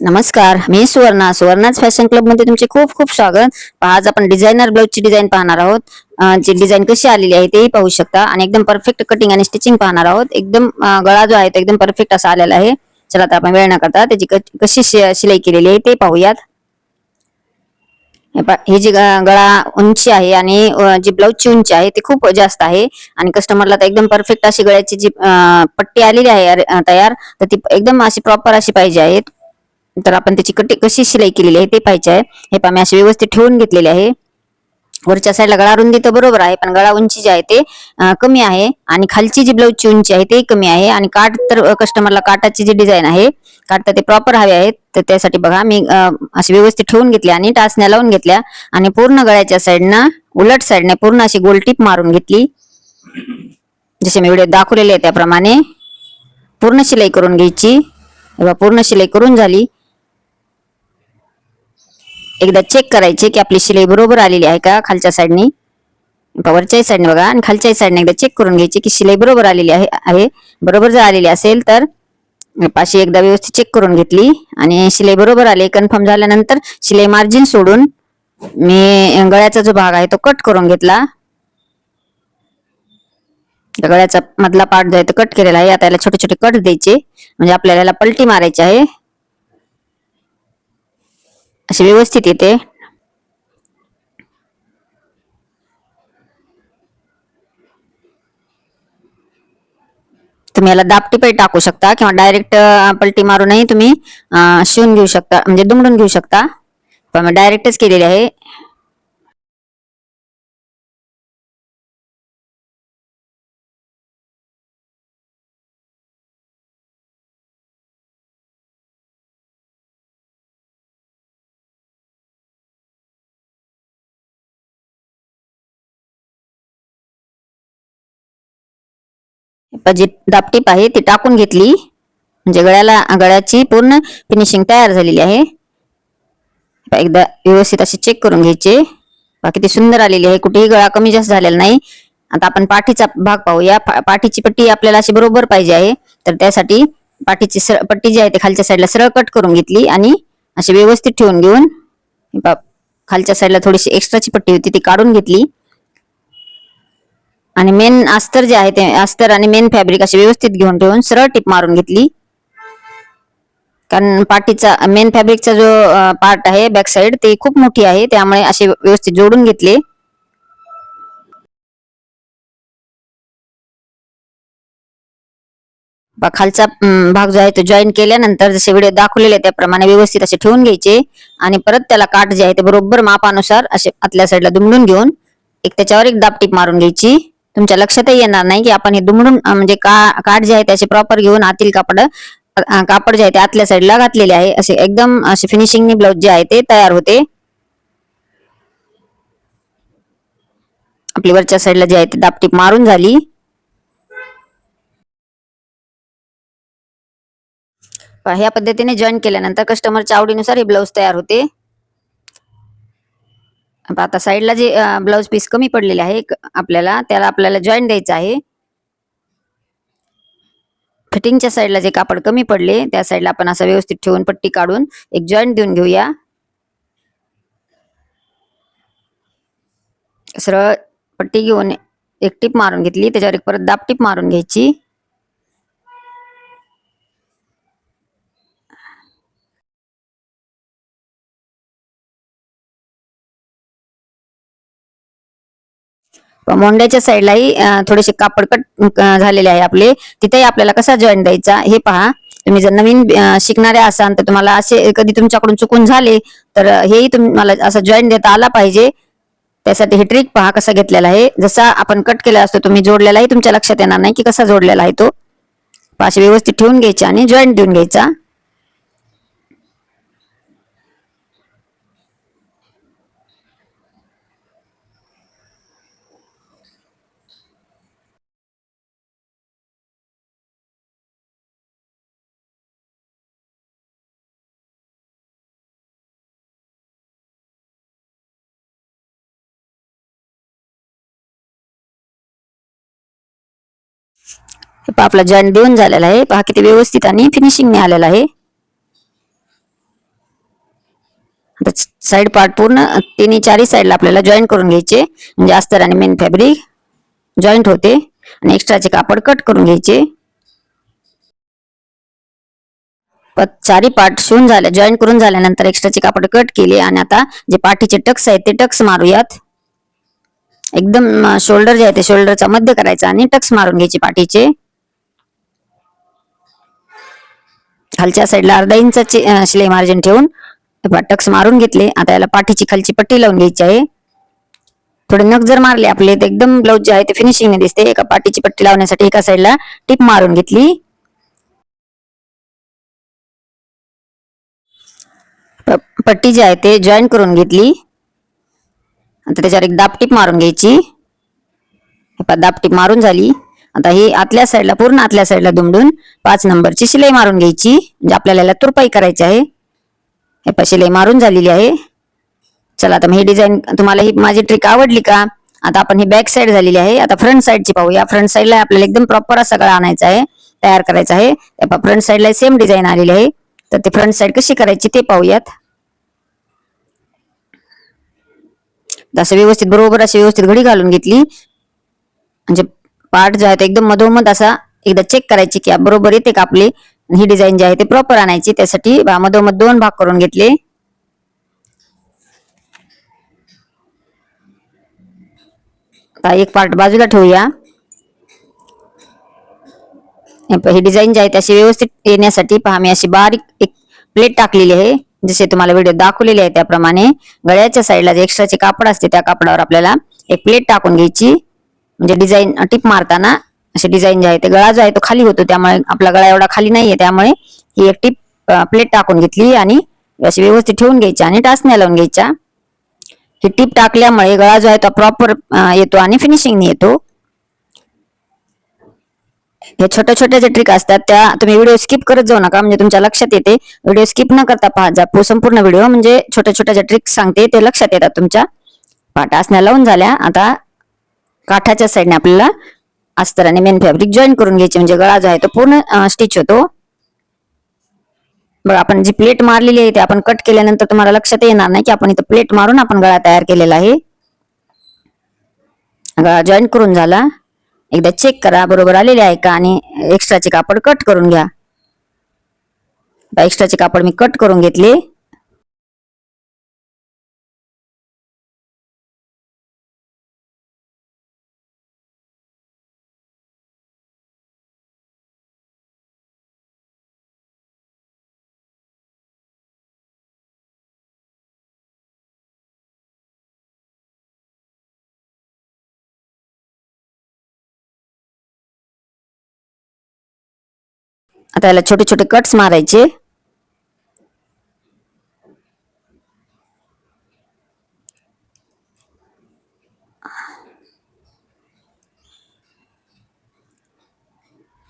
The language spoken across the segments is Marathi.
नमस्कार, मी सुवर्णाच फॅशन क्लब मध्ये तुमचे खूप खूप स्वागत. आज आपण डिझायनर ब्लाउजची डिझाईन पाहणार आहोत. जी डिझाईन कशी आलेली आहे तेही पाहू शकता आणि एकदम परफेक्ट कटिंग आणि स्टिचिंग पाहणार आहोत. एकदम गळा जो आहे तो एकदम परफेक्ट असा आलेला आहे. चला आता आपण वेळ न करता त्याची कशी शिलाई केलेली आहे ते पाहूयात. ही जी गळा उंची आहे आणि जी ब्लाऊजची उंची आहे ती खूप जास्त आहे आणि कस्टमरला तर एकदम परफेक्ट अशी गळ्याची जी पट्टी आलेली आहे तयार, तर ती एकदम अशी प्रॉपर अशी पाहिजे आहे. तर आपण त्याची कशी शिलाई केलेली आहे ते पाहिजे आहे. हे पहा, मी असे व्यवस्थित ठेवून घेतलेले आहे. वरच्या साईडला गळा रुंदी तर बरोबर आहे, पण गळा उंची जी आहे ते कमी आहे आणि खालची जी ब्लाऊजची उंची आहे ते कमी आहे. आणि काठ तर कस्टमरला काठाची जी डिझाईन आहे, काठ तर ते प्रॉपर हवे आहेत. तर त्यासाठी बघा मी असे व्यवस्थित ठेवून घेतले आणि टाचण्या लावून घेतल्या आणि पूर्ण गळ्याच्या साईडनं उलट साईडने पूर्ण अशी गोल टीप मारून घेतली. जसे मी व्हिडिओ दाखवलेले आहे त्याप्रमाणे पूर्ण शिलाई करून घ्यायची. पूर्ण शिलाई करून झाली. एकदा चेक करायचे की आपली शिलाई बरोबर आलेली आहे का खालच्या साईडनी. वरच्या साईडने बघा आणि खालच्या साईडने एकदा चेक करून घ्यायची की शिलाई बरोबर आलेली आहे. बरोबर जर आलेली असेल तर पाशी एकदा व्यवस्थित चेक करून घेतली आणि शिलाई बरोबर आली कन्फर्म झाल्यानंतर शिलाई मार्जिन सोडून मी गळ्याचा जो भाग आहे तो कट करून घेतला. गळ्याचा मधला पार्ट जो आहे तो कट केलेला आहे. आता याला छोटे छोटे कट द्यायचे, म्हणजे आपल्याला याला पलटी मारायची आहे. असे व्यवस्थित येते. तुम्ही याला दाबटीपाई टाकू शकता किंवा डायरेक्ट पलटी मारूनही तुम्ही शिवून घेऊ शकता, म्हणजे दुमडून घेऊ शकता. पण मी डायरेक्टच केलेली आहे. जी दाबटीप आहे ती टाकून घेतली, म्हणजे गळ्याची पूर्ण फिनिशिंग तयार झालेली आहे. एकदा व्यवस्थित अशी चेक करून घ्यायचे. किती सुंदर आलेली आहे, कुठेही गळा कमी जास्त झालेला नाही. आता आपण पाठीचा भाग पाहूया. पाठीची पट्टी आपल्याला अशी बरोबर पाहिजे आहे, तर त्यासाठी पाठीची पट्टी जी आहे ते खालच्या साईडला सरळ कट करून घेतली आणि अशी व्यवस्थित ठेवून घेऊन खालच्या साईडला थोडीशी एक्स्ट्राची पट्टी होती ती काढून घेतली आणि मेन अस्तर जे आहे ते अस्तर आणि मेन फॅब्रिक असे व्यवस्थित घेऊन ठेवून सरळ टिप मारून घेतली. कारण पाठीचा मेन फॅब्रिकचा जो पार्ट आहे बॅक साइड ते खूप मोठी आहे, त्यामुळे असे व्यवस्थित जोडून घेतले. खालचा भाग जो आहे तो जॉईन केल्यानंतर जसे व्हिडिओ दाखवलेले त्याप्रमाणे व्यवस्थित असे ठेवून घ्यायचे आणि परत त्याला काठ जे आहे ते बरोबर मापानुसार असे आतल्या साईडला दुमडून घेऊन त्याच्यावर एक दाबटीप मारून घ्यायची. तुमच्या लक्षातही येणार नाही की आपण हे दुमडून म्हणजे काठ जे आहे त्याचे प्रॉपर घेऊन आतील कापड जे आहे ते आतल्या साईडला घातलेले आहे. असे एकदम असे फिनिशिंग ब्लाउज जे आहे ते तयार होते. आपली वरच्या साईडला जे आहे ते दाबटीप मारून झाली. ह्या पद्धतीने जॉईन केल्यानंतर कस्टमरच्या आवडीनुसार हे ब्लाऊज तयार होते. आता साईडला जे ब्लाऊज पीस कमी पडलेले आहे आपल्याला, त्याला आपल्याला जॉईन द्यायचं आहे. फिटिंगच्या साईडला जे कापड कमी पडले त्या साईडला आपण असं व्यवस्थित ठेवून पट्टी काढून एक जॉईंट देऊन घेऊया. सरळ पट्टी घेऊन एक टीप मारून घेतली, त्याच्यावर एक परत दाब टीप मारून घ्यायची. मोंड्याच्या साईडलाही थोडेसे कापड कट झालेले आहे आपले, तिथेही आपल्याला कसा जॉईंट द्यायचा हे पहा. तुम्ही जर नवीन शिकणारे असाल तर तुम्हाला असे कधी तुमच्याकडून चुकून झाले तर हेही तुम्हाला असं जॉईंट देता आला पाहिजे. त्यासाठी हे ट्रिक पहा कसा घेतलेला आहे. जसा आपण कट केला असतो तुम्ही जोडलेलाही तुमच्या लक्षात येणार नाही की कसा जोडलेला आहे तो. असे व्यवस्थित ठेवून घ्यायचे आणि जॉईंट देऊन घ्यायचा. हे पहा आपला जॉईंट देऊन झालेला आहे. पहा किती व्यवस्थित आणि फिनिशिंग आलेला आहे. साइड पार्ट पूर्ण तिन्ही चारही साइडला आपल्याला जॉईन करून घ्यायचे, म्हणजे अस्तर आणि मेन फॅब्रिक जॉईंट होते. आणि एक्स्ट्राचे कापड कट करून घ्यायचे. चारी पार्ट शिवून झाले, जॉईन करून झाल्यानंतर एक्स्ट्राचे कापड कट केले. आणि आता जे पाठीचे टक्स आहेत ते टक्स मारूयात. एकदम शोल्डर जे आहे ते शोल्डरचा मध्य करायचा आणि टक्स मारून घ्यायचे पाठीचे. खालच्या साईडला अर्धा इंचाची शिलाई मार्जिन ठेवून टक्स मारून घेतले. आता याला पाठीची खालची पट्टी लावून घ्यायची आहे. थोडे नख जर मारले आपले तर एकदम ब्लाऊज जे आहे ते फिनिशिंग दिसते. एका पाठीची पट्टी लावण्यासाठी एका साईडला टिप मारून घेतली. पट्टी जी आहे ते जॉईन करून घेतली. आता त्याच्यावर एक दाबटीप मारून घ्यायची. दाबटीप मारून झाली. आता ही आतल्या साईडला पूर्ण आतल्या साईडला दुमडून 5 नंबरची शिलाई मारून घ्यायची, म्हणजे आपल्याला याला तुरपाई करायची आहे. हे शिलाई मारून झालेली आहे. चला आता ही डिझाईन तुम्हाला ही माझी ट्रिक आवडली का? आता आपण ही बॅक साईड झालेली आहे. आता फ्रंट साईडची पाहूया. फ्रंट साईडला आपल्याला एकदम प्रॉपर असा गळा आणायचा आहे, तयार करायचा आहे. फ्रंट साईडला सेम डिझाईन आलेली आहे. तर ते फ्रंट साईड कशी करायची ते पाहूयात. असं व्यवस्थित बरोबर अशी व्यवस्थित घडी घालून घेतली, म्हणजे पार्ट जो आहे तो एकदम मधोमध असा एकदा चेक करायची की बरोबर येते का आपली. ही डिझाईन जी आहे ते प्रॉपर आणायची, त्यासाठी मधोमध 2 भाग करून घेतले. एक पार्ट बाजूला ठेवूया. ही डिझाईन जी आहे त्याशी व्यवस्थित येण्यासाठी पहा मी अशी बारीक एक प्लेट टाकलेली आहे, जसे तुम्हाला व्हिडिओ दाखवलेले आहे त्याप्रमाणे. गळ्याच्या साईडला जे एक्स्ट्राचे कापड असते त्या कापडावर आपल्याला एक प्लेट टाकून घ्यायची, म्हणजे डिझाईन टिप मारताना अशी डिझाईन जी आहे ते गळा जो आहे तो खाली होतो, त्यामुळे आपला गळा एवढा खाली नाहीये, त्यामुळे ही एक टिप प्लेट टाकून घेतली आणि अशी व्यवस्थित ठेवून घ्यायची आणि टाचण्या लावून घ्यायच्या. ही टिप टाकल्यामुळे गळा जो आहे तो प्रॉपर येतो आणि फिनिशिंग येतो. हे छोट्या छोट्या ज्या ट्रिक असतात त्या तुम्ही व्हिडिओ स्किप करत जाऊ नका, म्हणजे तुमच्या लक्षात येते. व्हिडिओ स्किप न करता पहा जा संपूर्ण व्हिडिओ, म्हणजे छोट्या छोट्या ज्या ट्रिक्स सांगते ते लक्षात येतात तुमच्या. टाचण्या लावून झाल्या. आता काठाच्या साईडने आपल्याला अस्तर आणि मेन फॅब्रिक जॉईन करून घ्यायचे, म्हणजे गळा जो आहे तो पूर्ण स्टिच होतो. बघा आपण जी प्लेट मारलेली आहे ते आपण कट केल्यानंतर तुम्हाला लक्षात येणार नाही की आपण इथं प्लेट मारून आपण गळा तयार केलेला आहे. गळा जॉईन करून झाला. एकदा चेक करा बरोबर आलेले आहे का, आणि एक्स्ट्राचे कापड कट करून घ्या. एक्स्ट्राचे कापड मी कट करून घेतले. आता याला छोटे छोटे कट्स मारायचे.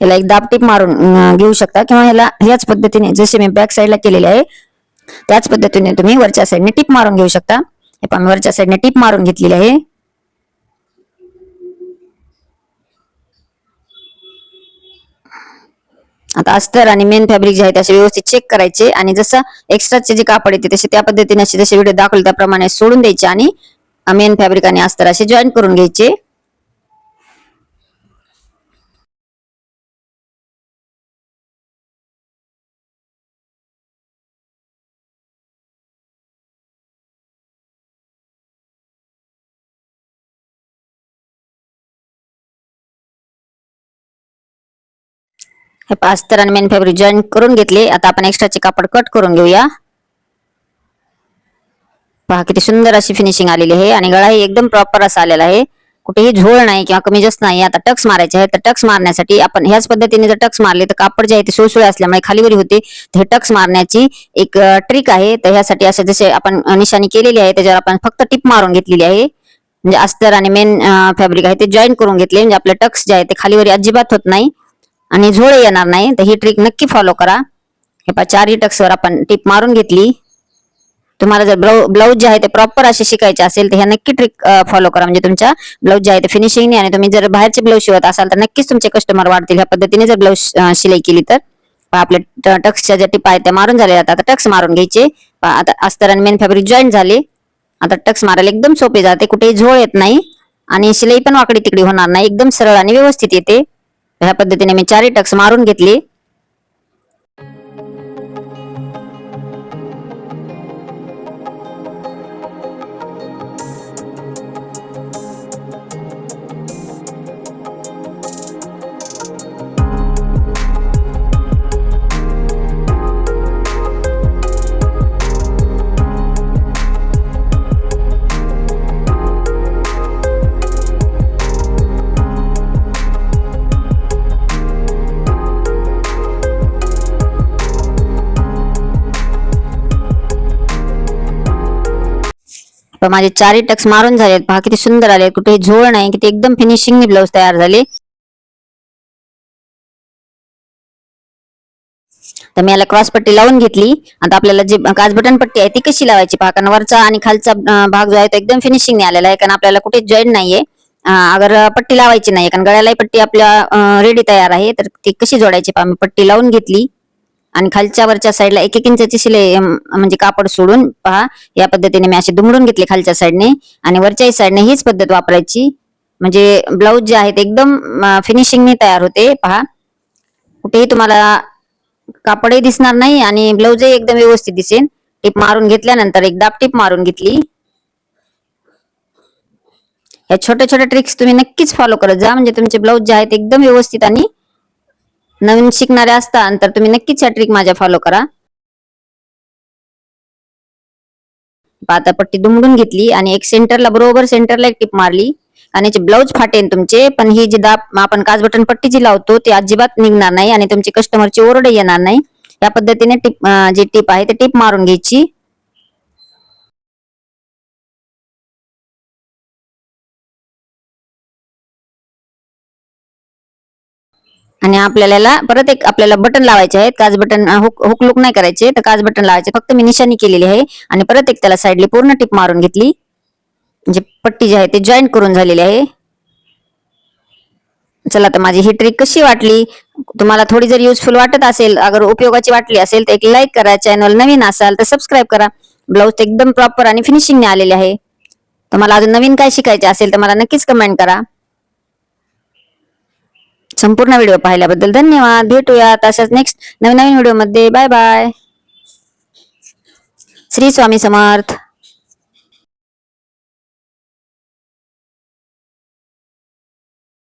याला एक दाबटीप मारून घेऊ शकता, किंवा याला ह्याच पद्धतीने जसे मी बॅक साईडला केलेले आहे त्याच पद्धतीने तुम्ही वरच्या साईडने टिप मारून घेऊ शकता. हे पण वरच्या साईडने टिप मारून घेतलेली आहे. आता अस्तर आणि मेन फॅब्रिक जे आहे त्याचे व्यवस्थित चेक करायचे, आणि जसं एक्स्ट्राचे जे कापड येते तसे त्या पद्धतीने असे जसे व्हिडिओ दाखवले त्याप्रमाणे सोडून द्यायचे आणि मेन फॅब्रिक आणि अस्तर असे जॉईन करून घ्यायचे. हे अस्तर आणि मेन फॅब्रिक जॉईन करून घेतले. आता आपण एक्स्ट्राचे कापड कट करून घेऊया. पहा किती सुंदर अशी फिनिशिंग आलेली आहे, आणि गळाही एकदम प्रॉपर असा आलेला आहे. कुठेही झोळ नाही किंवा कमी जास्त नाही. आता टक्स मारायचे आहे, तर टक्स मारण्यासाठी आपण ह्याच पद्धतीने जर टक्स मारले तर कापड जे आहे ते सुळसुळे असल्यामुळे खालीवरी होते. हे टक्स मारण्याची एक ट्रिक आहे. तर ह्यासाठी असं जसे आपण निशाणी केलेली आहे त्याच्यावर आपण फक्त टिप मारून घेतलेली आहे, म्हणजे अस्तर आणि मेन फॅब्रिक आहे ते जॉईन करून घेतले, म्हणजे आपले टक्स जे आहे ते खालीवरी अजिबात होत नाही आणि झोळ येणार नाही. तर ही ट्रिक नक्की फॉलो करा. हे पहा चारही टक्सवर आपण टिप मारून घेतली. तुम्हाला जर ब्लाऊज जे आहे ते प्रॉपर असे शिकायचे असेल तर ह्या नक्की ट्रिक फॉलो करा, म्हणजे तुमच्या ब्लाऊज जे आहे ते फिनिशिंग नाही. आणि तुम्ही जर बाहेरचे ब्लाऊज शिवत असाल तर नक्कीच तुमचे कस्टमर वाढतील ह्या पद्धतीने जर ब्लाऊज शिलाई केली तर. आपल्या टक्सच्या ज्या टिपा आहेत त्या मारून झाल्या. आता टक्स मारून घ्यायचे. आता अस्तर आणि मेन फॅब्रिक जॉईंट झाले. आता टक्स मारायला एकदम सोपे जाते, कुठेही झोळ येत नाही आणि शिलाई पण वाकडी तिकडी होणार नाही, एकदम सरळ आणि व्यवस्थित येते. ह्या पद्धतीने मी 4 टक्स मारून घेतले. माझे 4 टक्स मारून झालेत. पहा किती सुंदर आले, कुठेही झोळ नाही, किती एकदम फिनिशिंग ब्लाऊज तयार झाले. तर मी याला क्रॉस पट्टी लावून घेतली. आता आपल्याला जी काज बटन पट्टी आहे ती कशी लावायची पहा. कारण वरचा आणि खालचा भाग जो आहे तो एकदम फिनिशिंग आलेला आहे, कारण आपल्याला कुठे जॉईंट नाहीये. अगर पट्टी लावायची नाही, कारण गळ्यालाही पट्टी आपल्या रेडी तयार आहे. तर ती कशी जोडायची पहा. मी पट्टी लावून घेतली आणि खालच्या वरच्या साईडला 1-1 इंचाची शिलाई म्हणजे कापड सोडून पहा या पद्धतीने मी असे दुमडून घेतले खालच्या साईडने आणि वरच्याही साईडने हीच पद्धत वापरायची. म्हणजे ब्लाऊज जे आहे ते एकदम फिनिशिंगने तयार होते. पहा कुठेही तुम्हाला कापडही दिसणार नाही आणि ब्लाऊजही एकदम व्यवस्थित दिसेल. टिप मारून घेतल्यानंतर एक दाब टिप मारून घेतली. या छोट्या छोट्या ट्रिक्स तुम्ही नक्कीच फॉलो करत जा, म्हणजे तुमचे ब्लाऊज जे आहेत एकदम व्यवस्थित. आणि नवीन शिकणारे असताल तर तुम्ही नक्कीच या ट्रिक माझ्या फॉलो करा. आता पट्टी दुमडून घेतली आणि एक सेंटरला बरोबर सेंटरला एक टिप मारली. आणि याचे ब्लाऊज फाटेन तुमचे, पण ही जी दाब आपण काज बटन पट्टी जी लावतो ती अजिबात निघणार नाही आणि तुमची कस्टमरची ओरड येणार नाही. या पद्धतीने टिप जी टिप आहे ती टिप मारून घ्यायची. आणि आपल्याला परत एक आपल्याला बटन लावायचे आहेत. काज बटन हुक लुक नाही करायचे, तर काज बटन लावायचे. फक्त मी निशाणी केलेली आहे आणि परत एक त्याला साईडली पूर्ण टिप मारून घेतली. म्हणजे पट्टी जी आहे ते जॉईंट करून झालेली आहे. चला तर माझी ही ट्रिक कशी वाटली, तुम्हाला थोडी जर युजफुल वाटत असेल, अगर उपयोगाची वाटली असेल तर एक लाईक करा. चॅनल नवीन असाल तर सबस्क्राईब करा. ब्लाऊज एकदम प्रॉपर आणि फिनिशिंगने आलेले आहे. तुम्हाला अजून नवीन काय शिकायचे असेल तर मला नक्कीच कमेंट करा. संपूर्ण व्हिडिओ पाहिल्याबद्दल धन्यवाद. भेटूयात अशाच नेक्स्ट नवीन नवीन व्हिडिओ मध्ये. Bye bye. श्री स्वामी समर्थ.